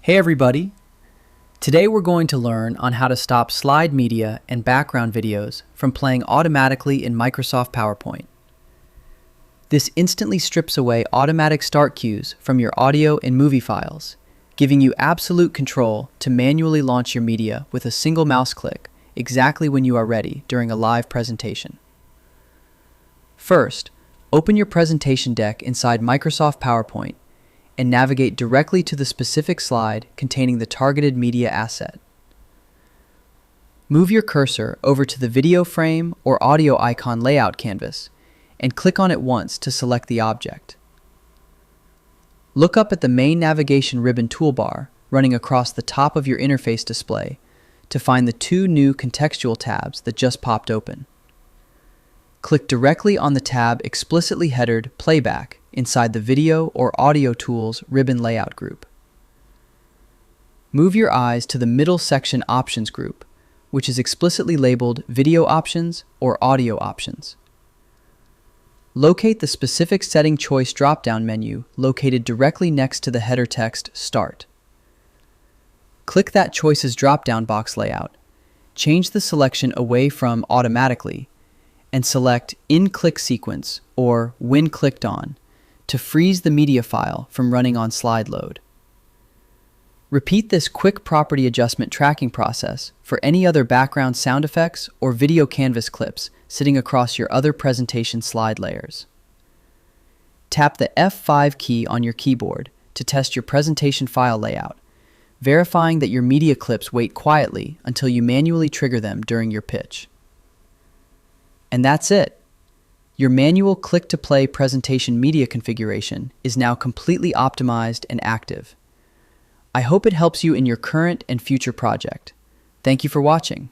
Hey everybody! Today we're going to learn on how to stop slide media and background videos from playing automatically in Microsoft PowerPoint. This instantly strips away automatic start cues from your audio and movie files, giving you absolute control to manually launch your media with a single mouse click exactly when you are ready during a live presentation. First, open your presentation deck inside Microsoft PowerPoint and navigate directly to the specific slide containing the targeted media asset. Move your cursor over to the video frame or audio icon layout canvas and click on it once to select the object. Look up at the main navigation ribbon toolbar running across the top of your interface display to find the two new contextual tabs that just popped open. Click directly on the tab explicitly headered Playback inside the Video or Audio Tools ribbon layout group. Move your eyes to the middle section Options group, which is explicitly labeled Video Options or Audio Options. Locate the specific setting choice drop-down menu located directly next to the header text Start. Click that choice's drop-down box layout, change the selection away from Automatically, and select In Click Sequence or When Clicked On to freeze the media file from running on slide load. Repeat this quick property adjustment tracking process for any other background sound effects or video canvas clips sitting across your other presentation slide layers. Tap the F5 key on your keyboard to test your presentation file layout, verifying that your media clips wait quietly until you manually trigger them during your pitch. And that's it. Your manual click-to-play presentation media configuration is now completely optimized and active. I hope it helps you in your current and future project. Thank you for watching.